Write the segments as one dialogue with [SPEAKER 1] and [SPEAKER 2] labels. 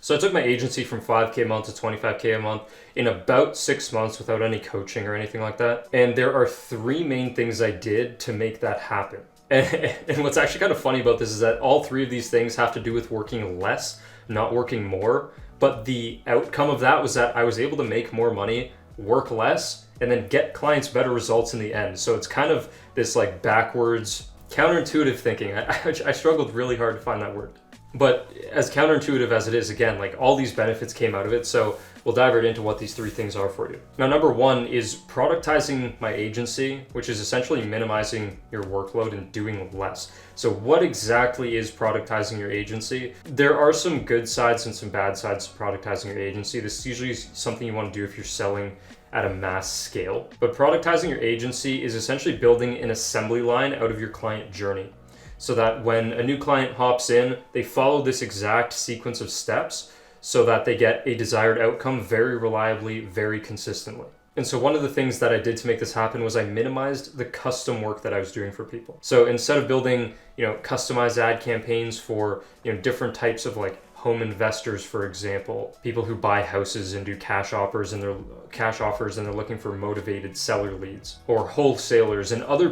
[SPEAKER 1] So I took my agency from 5K a month to 25K a month in about 6 months without any coaching or anything like that. And there are three main things I did to make that happen. And what's actually kind of funny about this is that all three of these things have to do with working less, not working more. But the outcome of that was that I was able to make more money, work less, and then get clients better results in the end. So it's kind of this like backwards, counterintuitive thinking. I struggled really hard to find that word. But as counterintuitive as it is, again, like all these benefits came out of it. So we'll dive right into what these three things are for you. Now, number one is productizing my agency, which is essentially minimizing your workload and doing less. So what exactly is productizing your agency? There are some good sides and some bad sides to productizing your agency. This is usually something you want to do if you're selling at a mass scale. But productizing your agency is essentially building an assembly line out of your client journey, so that when a new client hops in, they follow this exact sequence of steps so that they get a desired outcome very reliably, very consistently. And so one of the things that I did to make this happen was I minimized the custom work that I was doing for people. So instead of building, customized ad campaigns for, different types of like home investors, for example, people who buy houses and do cash offers and they're looking for motivated seller leads, or wholesalers and other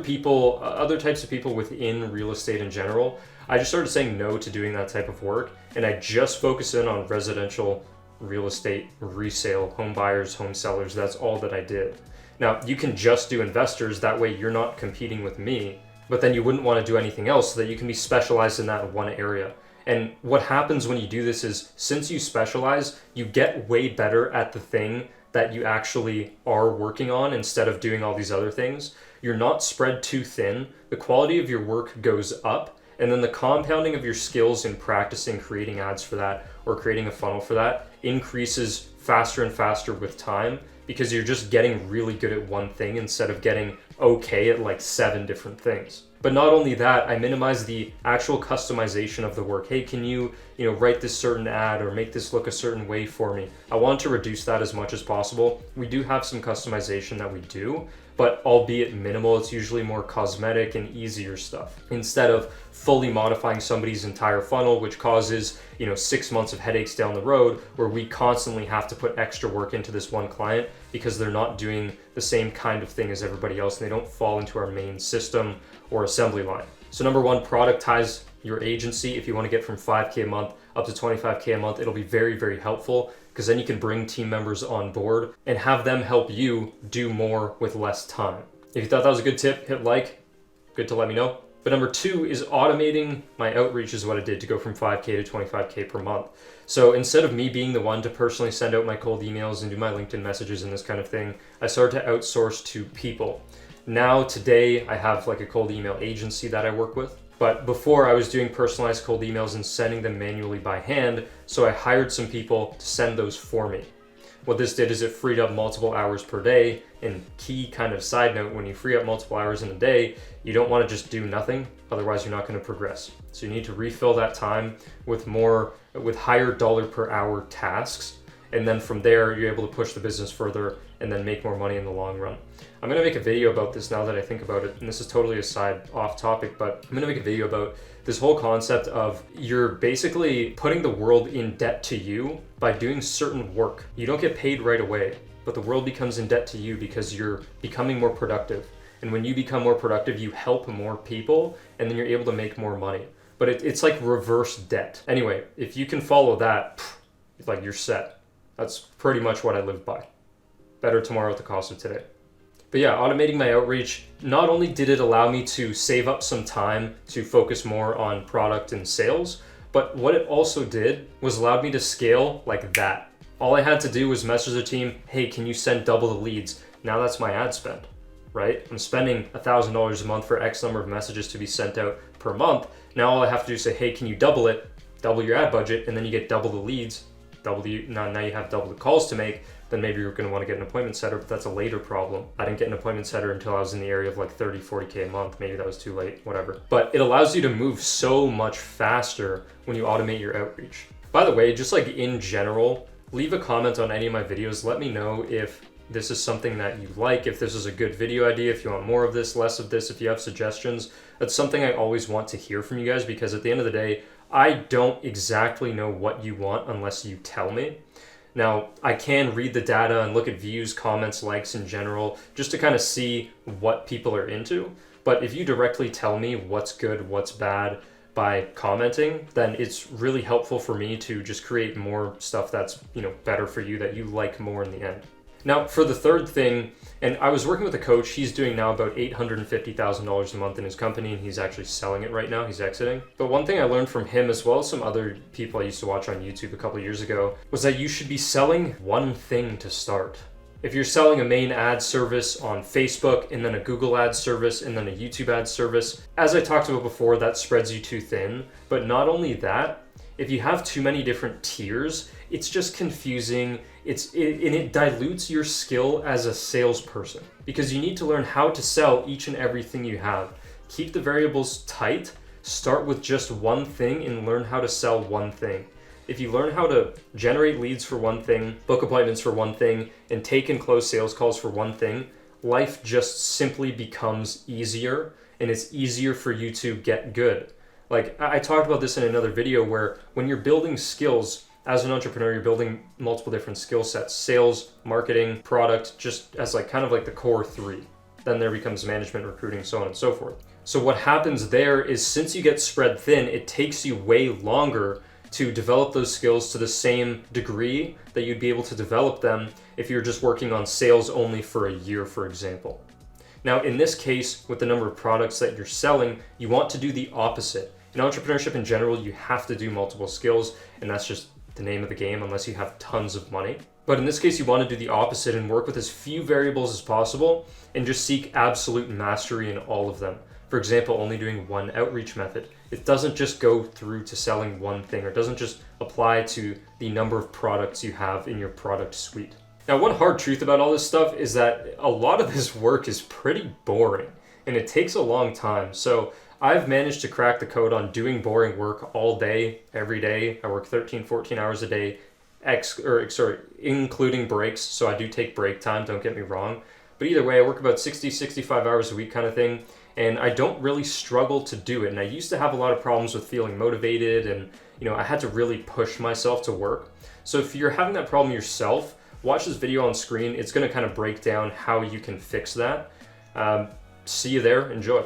[SPEAKER 1] types of people within real estate in general, I just started saying no to doing that type of work, and I just focus in on residential real estate resale, home buyers, home sellers. That's all that I did. Now, you can just do investors, that way you're not competing with me, but then you wouldn't want to do anything else so that you can be specialized in that one area. And what happens when you do this is, since you specialize, you get way better at the thing that you actually are working on instead of doing all these other things. You're not spread too thin, the quality of your work goes up, and then the compounding of your skills in practicing creating ads for that or creating a funnel for that increases faster and faster with time, because you're just getting really good at one thing instead of getting okay at like 7 different things. But not only that, I minimize the actual customization of the work. Hey, can you write this certain ad or make this look a certain way for me? I want to reduce that as much as possible. We do have some customization that we do, but albeit minimal. It's usually more cosmetic and easier stuff, instead of fully modifying somebody's entire funnel, which causes 6 months of headaches down the road, where we constantly have to put extra work into this one client because they're not doing the same kind of thing as everybody else and they don't fall into our main system or assembly line. So number one, productize your agency. If you want to get from 5K a month up to 25K a month, it'll be very, very helpful, because then you can bring team members on board and have them help you do more with less time. If you thought that was a good tip, hit like. Good to let me know. But number two is automating my outreach is what I did to go from 5K to 25K per month. So instead of me being the one to personally send out my cold emails and do my LinkedIn messages and this kind of thing, I started to outsource to people. Now today I have like a cold email agency that I work with. But before, I was doing personalized cold emails and sending them manually by hand, so I hired some people to send those for me. What this did is it freed up multiple hours per day. And key kind of side note, when you free up multiple hours in a day, you don't want to just do nothing, otherwise you're not going to progress. So you need to refill that time with higher dollar per hour tasks. And then from there, you're able to push the business further and then make more money in the long run. I'm going to make a video about this now that I think about it. And this is totally a side off topic, but I'm going to make a video about this whole concept of you're basically putting the world in debt to you by doing certain work. You don't get paid right away, but the world becomes in debt to you because you're becoming more productive. And when you become more productive, you help more people and then you're able to make more money. But it's like reverse debt. Anyway, if you can follow that, like you're set. That's pretty much what I live by. Better tomorrow at the cost of today. But yeah, automating my outreach, not only did it allow me to save up some time to focus more on product and sales, but what it also did was allowed me to scale like that. All I had to do was message the team, hey, can you send double the leads? Now that's my ad spend, right? I'm spending $1,000 a month for X number of messages to be sent out per month. Now all I have to do is say, hey, can you double it? Double your ad budget, and then you get double the leads. Now you have double the calls to make. Then maybe you're going to want to get an appointment setter, but that's a later problem. I didn't get an appointment setter until I was in the area of like 30, 40K a month. Maybe that was too late, whatever. But it allows you to move so much faster when you automate your outreach. By the way, just like in general, leave a comment on any of my videos. Let me know if this is something that you like, if this is a good video idea, if you want more of this, less of this, if you have suggestions. That's something I always want to hear from you guys, because at the end of the day, I don't exactly know what you want unless you tell me. Now, I can read the data and look at views, comments, likes in general, just to kind of see what people are into. But if you directly tell me what's good, what's bad by commenting, then it's really helpful for me to just create more stuff that's, better for you, that you like more in the end. Now, for the third thing, and I was working with a coach, he's doing now about $850,000 a month in his company, and he's actually selling it right now, he's exiting. But one thing I learned from him, as well as some other people I used to watch on YouTube a couple years ago, was that you should be selling one thing to start. If you're selling a main ad service on Facebook, and then a Google ad service, and then a YouTube ad service, as I talked about before, that spreads you too thin. But not only that, if you have too many different tiers, it's just confusing. It dilutes your skill as a salesperson, because you need to learn how to sell each and everything you have. Keep the variables tight, start with just one thing, and learn how to sell one thing. If you learn how to generate leads for one thing, book appointments for one thing, and take and close sales calls for one thing, life just simply becomes easier, and it's easier for you to get good. Like, I talked about this in another video, where when you're building skills as an entrepreneur, you're building multiple different skill sets: sales, marketing, product, just as kind of the core three. Then there becomes management, recruiting, so on and so forth. So what happens there is, since you get spread thin, it takes you way longer to develop those skills to the same degree that you'd be able to develop them if you're just working on sales only for a year, for example. Now, in this case, with the number of products that you're selling, you want to do the opposite. In entrepreneurship in general, you have to do multiple skills, and that's just the name of the game unless you have tons of money. But in this case, you want to do the opposite and work with as few variables as possible and just seek absolute mastery in all of them. For example, only doing one outreach method. It doesn't just go through to selling one thing, or it doesn't just apply to the number of products you have in your product suite. Now, one hard truth about all this stuff is that a lot of this work is pretty boring, and it takes a long time. So I've managed to crack the code on doing boring work all day, every day. I work 13, 14 hours a day, including breaks. So I do take break time, don't get me wrong. But either way, I work about 60, 65 hours a week kind of thing. And I don't really struggle to do it. And I used to have a lot of problems with feeling motivated, and I had to really push myself to work. So if you're having that problem yourself, watch this video on screen. It's going to kind of break down how you can fix that. See you there. Enjoy.